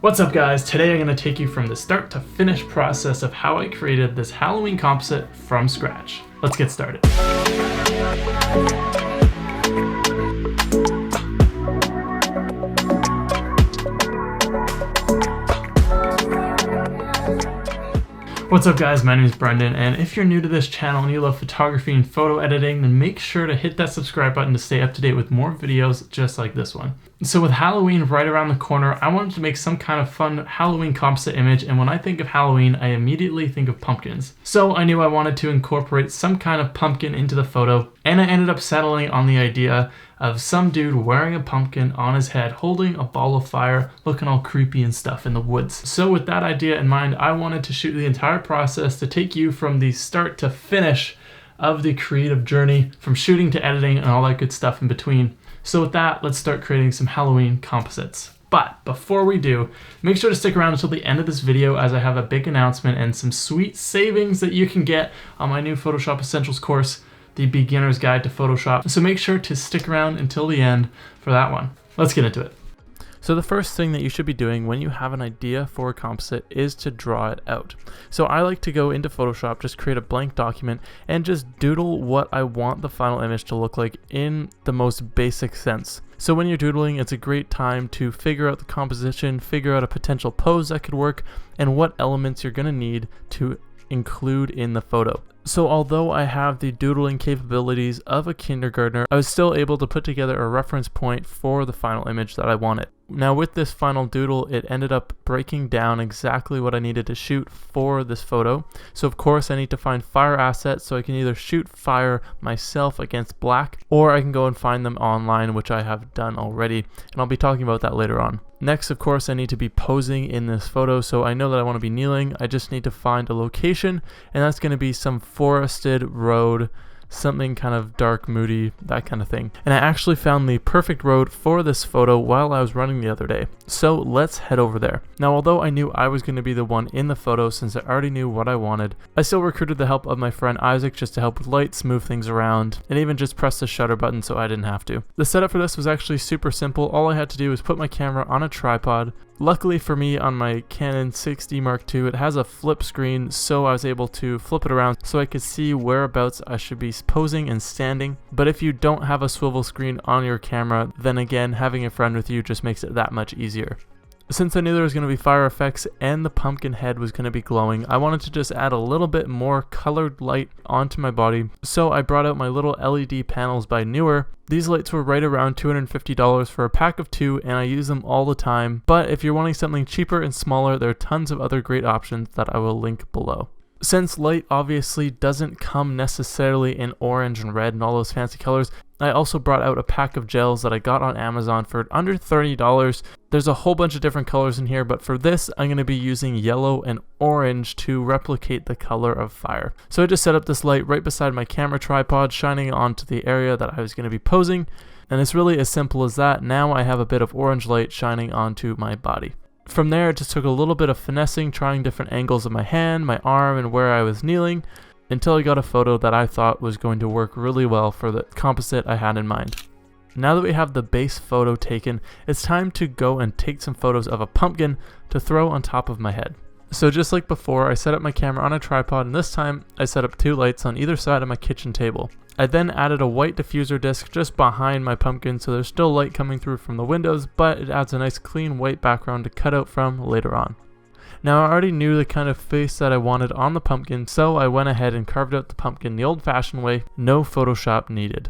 What's up guys, today I'm going to take you from the start to finish process of how I created this Halloween composite from scratch. Let's get started. What's up guys, my name is Brendan, and if you're new to this channel and you love photography and photo editing, then make sure to hit that subscribe button to stay up to date with more videos just like this one. So with Halloween right around the corner, I wanted to make some kind of fun Halloween composite image, and when I think of Halloween, I immediately think of pumpkins. So I knew I wanted to incorporate some kind of pumpkin into the photo, and I ended up settling on the idea of some dude wearing a pumpkin on his head, holding a ball of fire, looking all creepy and stuff in the woods. So with that idea in mind, I wanted to shoot the entire process to take you from the start to finish of the creative journey, from shooting to editing and all that good stuff in between. So with that, let's start creating some Halloween composites. But before we do, make sure to stick around until the end of this video, as I have a big announcement and some sweet savings that you can get on my new Photoshop Essentials course, the Beginner's Guide to Photoshop. So make sure to stick around until the end for that one. Let's get into it. So the first thing that you should be doing when you have an idea for a composite is to draw it out. So I like to go into Photoshop, just create a blank document, and just doodle what I want the final image to look like in the most basic sense. So when you're doodling, it's a great time to figure out the composition, figure out a potential pose that could work, and what elements you're gonna need to include in the photo. So although I have the doodling capabilities of a kindergartner, I was still able to put together a reference point for the final image that I wanted. Now with this final doodle, it ended up breaking down exactly what I needed to shoot for this photo. So of course I need to find fire assets, so I can either shoot fire myself against black, or I can go and find them online, which I have done already, and I'll be talking about that later on. Next, of course, I need to be posing in this photo, so I know that I want to be kneeling. I just need to find a location, and that's going to be some forested road, something kind of dark, moody, that kind of thing. And I actually found the perfect road for this photo while I was running the other day. So let's head over there. Now, although I knew I was going to be the one in the photo since I already knew what I wanted, I still recruited the help of my friend Isaac just to help with lights, move things around, and even just press the shutter button so I didn't have to. The setup for this was actually super simple. All I had to do was put my camera on a tripod. Luckily for me, on my Canon 6D Mark II, it has a flip screen, so I was able to flip it around so I could see whereabouts I should be posing and standing. But if you don't have a swivel screen on your camera, then again, having a friend with you just makes it that much easier. Since I knew there was going to be fire effects and the pumpkin head was going to be glowing, I wanted to just add a little bit more colored light onto my body. So I brought out my little LED panels by Newer. These lights were right around $250 for a pack of 2, and I use them all the time. But if you're wanting something cheaper and smaller, there are tons of other great options that I will link below. Since light obviously doesn't come necessarily in orange and red and all those fancy colors, I also brought out a pack of gels that I got on Amazon for under $30. There's a whole bunch of different colors in here, but for this, I'm going to be using yellow and orange to replicate the color of fire. So I just set up this light right beside my camera tripod, shining onto the area that I was going to be posing, and it's really as simple as that. Now I have a bit of orange light shining onto my body. From there, it just took a little bit of finessing, trying different angles of my hand, my arm, and where I was kneeling, until I got a photo that I thought was going to work really well for the composite I had in mind. Now that we have the base photo taken, it's time to go and take some photos of a pumpkin to throw on top of my head. So just like before, I set up my camera on a tripod, and this time I set up 2 lights on either side of my kitchen table. I then added a white diffuser disc just behind my pumpkin, so there's still light coming through from the windows, but it adds a nice clean white background to cut out from later on. Now I already knew the kind of face that I wanted on the pumpkin, so I went ahead and carved out the pumpkin the old-fashioned way, no Photoshop needed.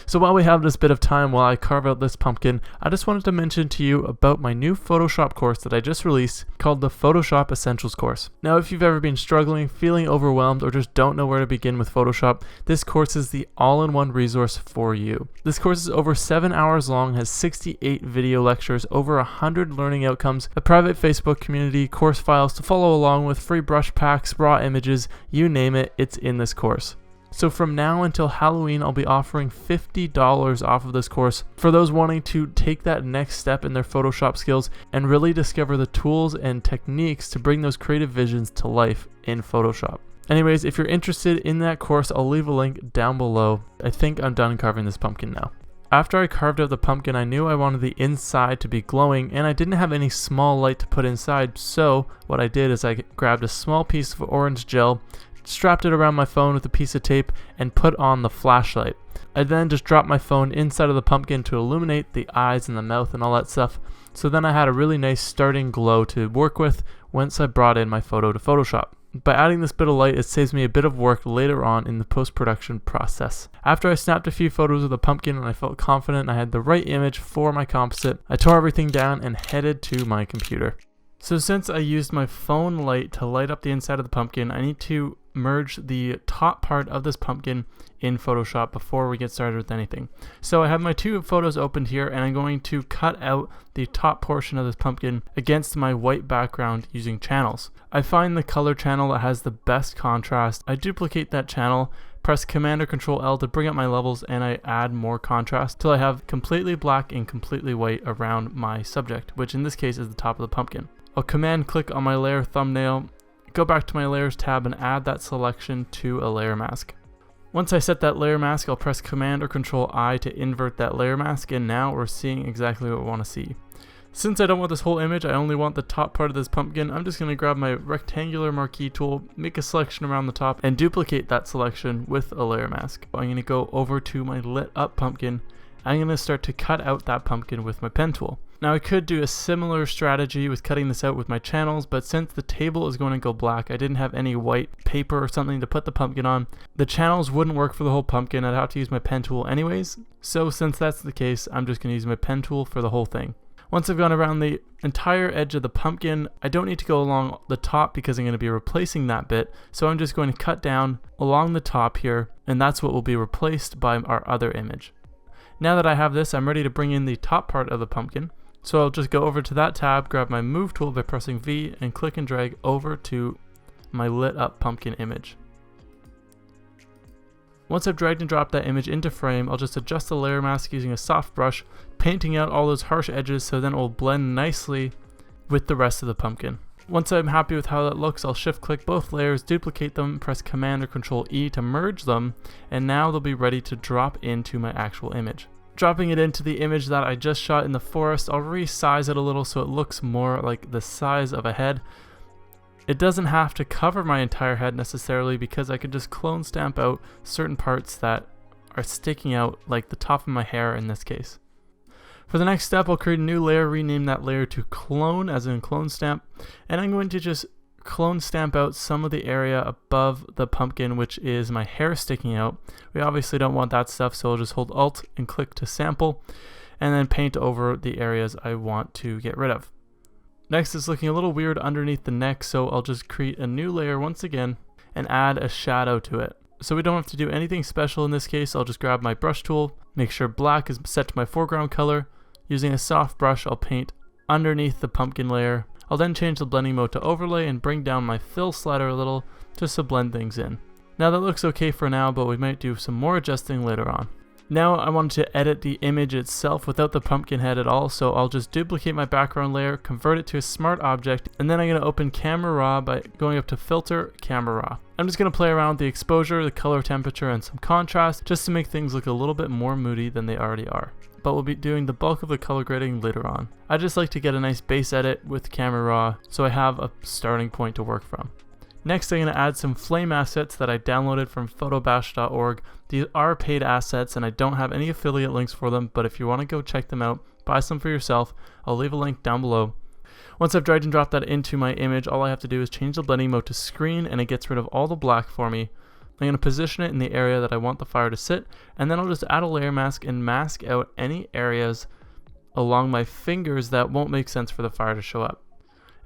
So while we have this bit of time while I carve out this pumpkin, I just wanted to mention to you about my new Photoshop course that I just released called the Photoshop Essentials course. Now if you've ever been struggling, feeling overwhelmed, or just don't know where to begin with Photoshop, this course is the all-in-one resource for you. This course is over 7 hours long, has 68 video lectures, over 100 learning outcomes, a private Facebook community, course files to follow along with, free brush packs, raw images, you name it, it's in this course. So from now until Halloween, I'll be offering $50 off of this course for those wanting to take that next step in their Photoshop skills and really discover the tools and techniques to bring those creative visions to life in Photoshop. Anyways, if you're interested in that course, I'll leave a link down below. I think I'm done carving this pumpkin now. After I carved out the pumpkin, I knew I wanted the inside to be glowing, and I didn't have any small light to put inside, so what I did is I grabbed a small piece of orange gel, strapped it around my phone with a piece of tape, and put on the flashlight. I then just dropped my phone inside of the pumpkin to illuminate the eyes and the mouth and all that stuff, so then I had a really nice starting glow to work with once I brought in my photo to Photoshop. By adding this bit of light, it saves me a bit of work later on in the post-production process. After I snapped a few photos of the pumpkin and I felt confident I had the right image for my composite, I tore everything down and headed to my computer. So since I used my phone light to light up the inside of the pumpkin, I need to merge the top part of this pumpkin in Photoshop before we get started with anything. So I have my two photos opened here, and I'm going to cut out the top portion of this pumpkin against my white background using channels. I find the color channel that has the best contrast. I duplicate that channel, press Command or Control L to bring up my levels, and I add more contrast till I have completely black and completely white around my subject, which in this case is the top of the pumpkin. I'll Command click on my layer thumbnail, go back to my layers tab, and add that selection to a layer mask. Once I set that layer mask, I'll press Command or Control I to invert that layer mask, and now we're seeing exactly what we want to see. Since I don't want this whole image, I only want the top part of this pumpkin, I'm just going to grab my rectangular marquee tool, make a selection around the top, and duplicate that selection with a layer mask. I'm going to go over to my lit up pumpkin. I'm going to start to cut out that pumpkin with my pen tool. Now I could do a similar strategy with cutting this out with my channels, but since the table is going to go black, I didn't have any white paper or something to put the pumpkin on. The channels wouldn't work for the whole pumpkin, I'd have to use my pen tool anyways. So since that's the case, I'm just going to use my pen tool for the whole thing. Once I've gone around the entire edge of the pumpkin, I don't need to go along the top because I'm going to be replacing that bit. So I'm just going to cut down along the top here, and that's what will be replaced by our other image. Now that I have this, I'm ready to bring in the top part of the pumpkin. So I'll just go over to that tab, grab my move tool by pressing V, and click and drag over to my lit up pumpkin image. Once I've dragged and dropped that image into frame, I'll just adjust the layer mask using a soft brush, painting out all those harsh edges so then it will blend nicely with the rest of the pumpkin. Once I'm happy with how that looks, I'll shift click both layers, duplicate them, press Command or Control E to merge them, and now they'll be ready to drop into my actual image. Dropping it into the image that I just shot in the forest, I'll resize it a little so it looks more like the size of a head. It doesn't have to cover my entire head necessarily because I could just clone stamp out certain parts that are sticking out, like the top of my hair in this case. For the next step, I'll create a new layer, rename that layer to clone as in clone stamp, and I'm going to just clone stamp out some of the area above the pumpkin, which is my hair sticking out. We obviously don't want that stuff, so I'll just hold Alt and click to sample, and then paint over the areas I want to get rid of. Next, it's looking a little weird underneath the neck, so I'll just create a new layer once again and add a shadow to it. So we don't have to do anything special in this case. I'll just grab my brush tool, make sure black is set to my foreground color. Using a soft brush, I'll paint underneath the pumpkin layer. I'll then change the blending mode to overlay and bring down my fill slider a little just to blend things in. Now that looks okay for now, but we might do some more adjusting later on. Now I wanted to edit the image itself without the pumpkin head at all, so I'll just duplicate my background layer, convert it to a smart object, and then I'm going to open Camera Raw by going up to Filter, Camera Raw. I'm just going to play around with the exposure, the color temperature, and some contrast just to make things look a little bit more moody than they already are. But we'll be doing the bulk of the color grading later on. I just like to get a nice base edit with Camera Raw so I have a starting point to work from. Next, I'm going to add some flame assets that I downloaded from photobash.org. These are paid assets and I don't have any affiliate links for them, but if you want to go check them out, buy some for yourself. I'll leave a link down below. Once I've dragged and dropped that into my image, all I have to do is change the blending mode to screen and it gets rid of all the black for me. I'm going to position it in the area that I want the fire to sit, and then I'll just add a layer mask and mask out any areas along my fingers that won't make sense for the fire to show up.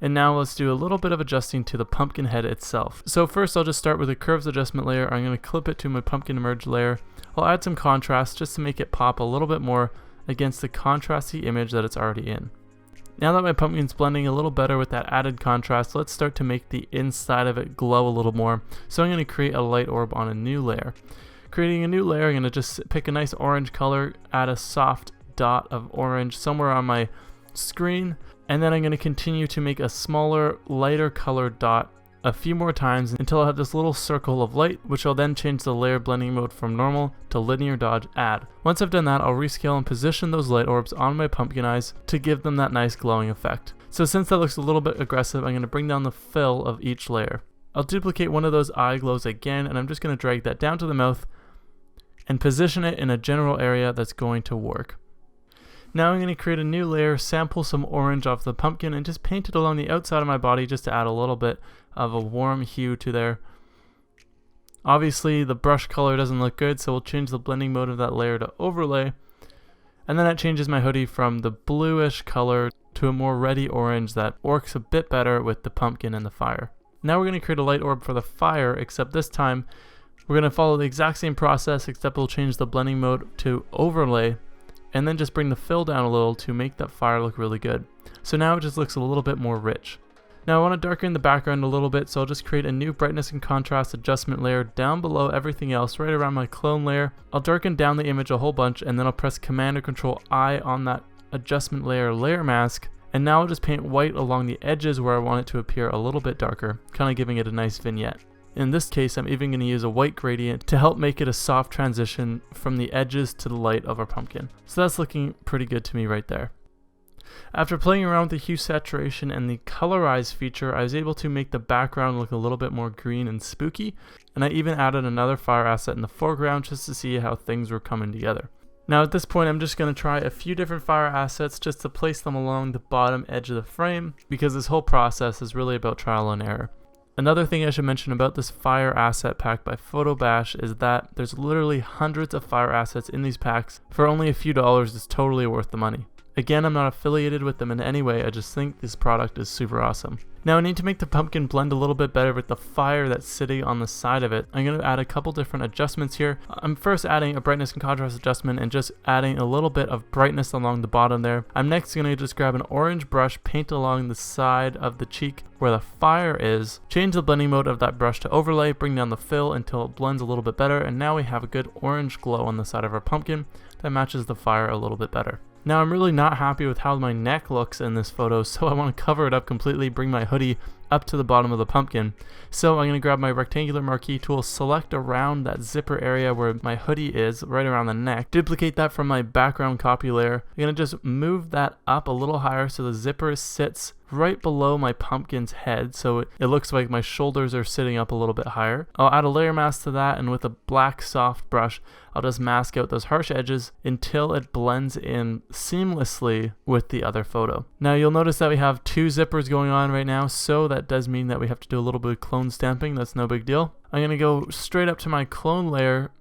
And now let's do a little bit of adjusting to the pumpkin head itself. So first I'll just start with a curves adjustment layer. I'm going to clip it to my pumpkin merge layer. I'll add some contrast just to make it pop a little bit more against the contrasty image that it's already in. Now that my pumpkin's blending a little better with that added contrast, let's start to make the inside of it glow a little more. So I'm going to create a light orb on a new layer. Creating a new layer, I'm going to just pick a nice orange color, add a soft dot of orange somewhere on my screen, and then I'm going to continue to make a smaller, lighter colored dot a few more times until I have this little circle of light, which I'll then change the layer blending mode from normal to linear dodge add. Once I've done that, I'll rescale and position those light orbs on my pumpkin eyes to give them that nice glowing effect. So since that looks a little bit aggressive, I'm going to bring down the fill of each layer. I'll duplicate one of those eye glows again, and I'm just going to drag that down to the mouth and position it in a general area that's going to work. Now I'm going to create a new layer, sample some orange off the pumpkin, and just paint it along the outside of my body just to add a little bit of a warm hue to there. Obviously the brush color doesn't look good, so we'll change the blending mode of that layer to overlay. And then that changes my hoodie from the bluish color to a more reddy orange that works a bit better with the pumpkin and the fire. Now we're going to create a light orb for the fire, except this time we're going to follow the exact same process, except we'll change the blending mode to overlay and then just bring the fill down a little to make that fire look really good. So now it just looks a little bit more rich. Now I want to darken the background a little bit, so I'll just create a new brightness and contrast adjustment layer down below everything else, right around my clone layer. I'll darken down the image a whole bunch, and then I'll press Command or Control I on that adjustment layer mask, and now I'll just paint white along the edges where I want it to appear a little bit darker, kind of giving it a nice vignette. In this case, I'm even going to use a white gradient to help make it a soft transition from the edges to the light of our pumpkin. So that's looking pretty good to me right there. After playing around with the hue saturation and the colorize feature, I was able to make the background look a little bit more green and spooky, and I even added another fire asset in the foreground just to see how things were coming together. Now at this point, I'm just going to try a few different fire assets just to place them along the bottom edge of the frame, because this whole process is really about trial and error. Another thing I should mention about this fire asset pack by Photobash is that there's literally hundreds of fire assets in these packs for only a few dollars. It's totally worth the money. Again, I'm not affiliated with them in any way, I just think this product is super awesome. Now I need to make the pumpkin blend a little bit better with the fire that's sitting on the side of it. I'm going to add a couple different adjustments here. I'm first adding a brightness and contrast adjustment and just adding a little bit of brightness along the bottom there. I'm next going to just grab an orange brush, paint along the side of the cheek where the fire is, change the blending mode of that brush to overlay, bring down the fill until it blends a little bit better, and now we have a good orange glow on the side of our pumpkin that matches the fire a little bit better. Now I'm really not happy with how my neck looks in this photo, so I want to cover it up completely, bring my hoodie up to the bottom of the pumpkin. So I'm going to grab my rectangular marquee tool, select around that zipper area where my hoodie is, right around the neck, duplicate that from my background copy layer. I'm going to just move that up a little higher so the zipper sits right below my pumpkin's head, so it looks like my shoulders are sitting up a little bit higher. I'll add a layer mask to that, and with a black soft brush, I'll just mask out those harsh edges until it blends in seamlessly with the other photo. Now you'll notice that we have two zippers going on right now, so that does mean that we have to do a little bit of clone stamping. That's no big deal. I'm going to go straight up to my clone layer,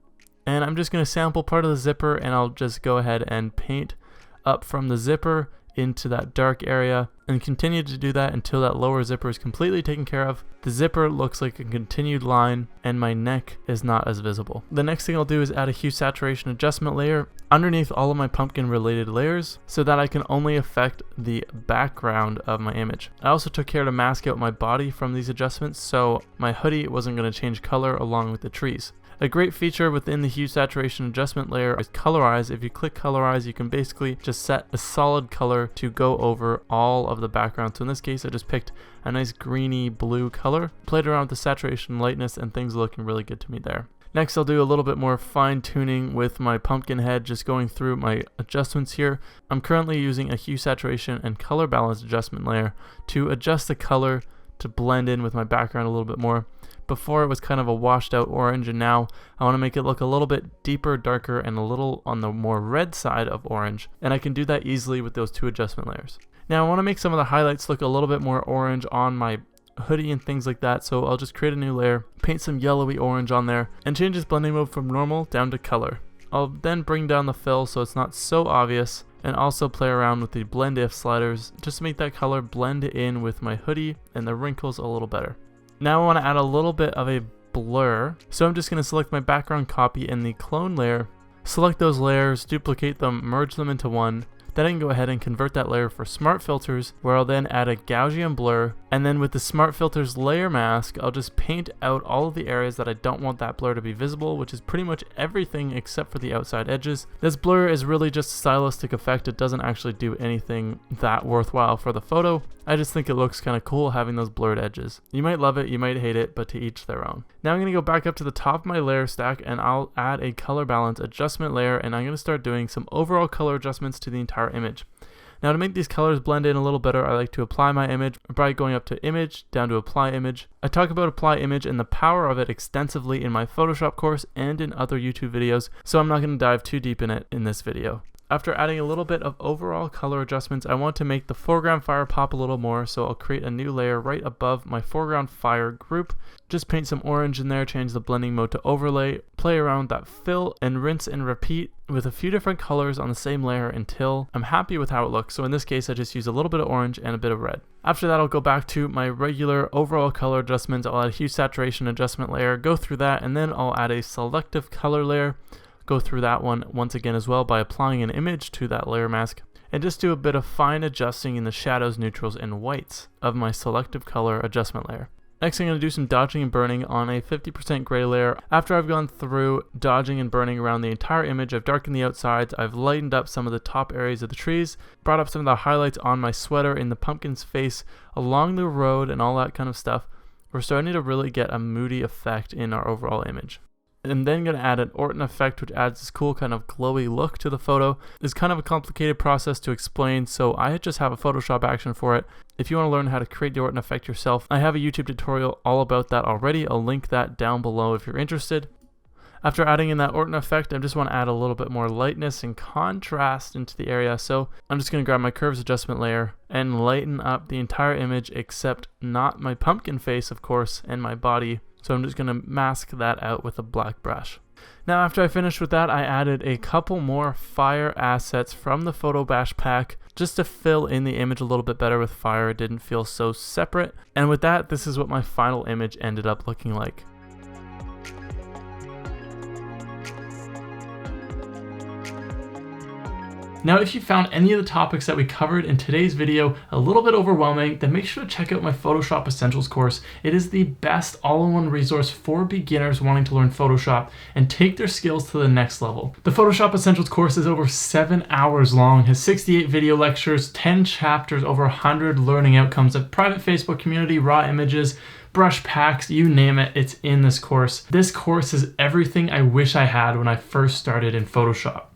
and I'm just going to sample part of the zipper, and I'll just go ahead and paint up from the zipper into that dark area and continue to do that until that lower zipper is completely taken care of. The zipper looks like a continued line and my neck is not as visible. The next thing I'll do is add a hue saturation adjustment layer underneath all of my pumpkin related layers so that I can only affect the background of my image. I also took care to mask out my body from these adjustments so my hoodie wasn't going to change color along with the trees. A great feature within the hue saturation adjustment layer is colorize. If you click colorize, you can basically just set a solid color to go over all of the background. So in this case, I just picked a nice greeny blue color, played around with the saturation lightness, and things are looking really good to me there. Next, I'll do a little bit more fine tuning with my pumpkin head, just going through my adjustments here. I'm currently using a hue saturation and color balance adjustment layer to adjust the color to blend in with my background a little bit more. Before it was kind of a washed out orange, and now I want to make it look a little bit deeper, darker, and a little on the more red side of orange, and I can do that easily with those two adjustment layers. Now I want to make some of the highlights look a little bit more orange on my hoodie and things like that, so I'll just create a new layer, paint some yellowy orange on there, and change this blending mode from normal down to color. I'll then bring down the fill so it's not so obvious, and also play around with the blend if sliders just to make that color blend in with my hoodie and the wrinkles a little better. Now I want to add a little bit of a blur, so I'm just going to select my background copy in the clone layer, select those layers, duplicate them, merge them into one. Then I can go ahead and convert that layer for smart filters, where I'll then add a Gaussian blur And then with the Smart Filters layer mask, I'll just paint out all of the areas that I don't want that blur to be visible, which is pretty much everything except for the outside edges. This blur is really just a stylistic effect. It doesn't actually do anything that worthwhile for the photo. I just think it looks kind of cool having those blurred edges. You might love it, you might hate it, but to each their own. Now I'm going to go back up to the top of my layer stack and I'll add a color balance adjustment layer, and I'm going to start doing some overall color adjustments to the entire image. Now to make these colors blend in a little better, I like to apply my image by going up to image, down to apply image. I talk about apply image and the power of it extensively in my Photoshop course and in other YouTube videos, so I'm not going to dive too deep in it in this video. After adding a little bit of overall color adjustments, I want to make the foreground fire pop a little more, so I'll create a new layer right above my foreground fire group. Just paint some orange in there, change the blending mode to overlay, play around that fill, and rinse and repeat with a few different colors on the same layer until I'm happy with how it looks. So in this case, I just use a little bit of orange and a bit of red. After that, I'll go back to my regular overall color adjustments. I'll add a hue saturation adjustment layer, go through that, and then I'll add a selective color layer. Go through that one once again as well by applying an image to that layer mask, and just do a bit of fine adjusting in the shadows, neutrals, and whites of my selective color adjustment layer. Next, I'm going to do some dodging and burning on a 50% gray layer. After I've gone through dodging and burning around the entire image, I've darkened the outsides, I've lightened up some of the top areas of the trees, brought up some of the highlights on my sweater, in the pumpkin's face, along the road, and all that kind of stuff. We're starting to really get a moody effect in our overall image. I'm then going to add an Orton effect, which adds this cool kind of glowy look to the photo. It's kind of a complicated process to explain, so I just have a Photoshop action for it. If you want to learn how to create the Orton effect yourself, I have a YouTube tutorial all about that already. I'll link that down below if you're interested. After adding in that Orton effect, I just want to add a little bit more lightness and contrast into the area, so I'm just going to grab my curves adjustment layer and lighten up the entire image, except not my pumpkin face, of course, and my body. So I'm just going to mask that out with a black brush. Now after I finished with that, I added a couple more fire assets from the Photo Bash pack just to fill in the image a little bit better with fire. It didn't feel so separate. And with that, this is what my final image ended up looking like. Now, if you found any of the topics that we covered in today's video a little bit overwhelming, then make sure to check out my Photoshop Essentials course. It is the best all-in-one resource for beginners wanting to learn Photoshop and take their skills to the next level. The Photoshop Essentials course is over 7 hours long, has 68 video lectures, 10 chapters, over 100 learning outcomes, a private Facebook community, raw images, brush packs, you name it, it's in this course. This course is everything I wish I had when I first started in Photoshop.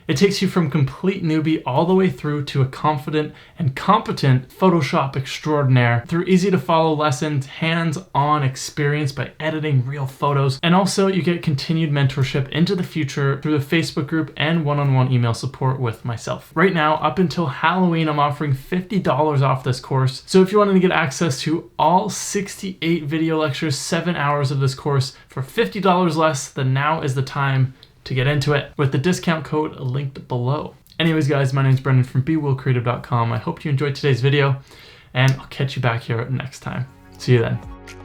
It takes you from complete newbie all the way through to a confident and competent Photoshop extraordinaire through easy to follow lessons, hands-on experience by editing real photos, and also you get continued mentorship into the future through the Facebook group and one-on-one email support with myself. Right now, up until Halloween, I'm offering $50 off this course. So if you wanted to get access to all 68 video lectures, 7 hours of this course for $50 less, then now is the time to get into it with the discount code linked below. Anyways guys, my name's Brendan from BeWillCreative.com. I hope you enjoyed today's video and I'll catch you back here next time. See you then.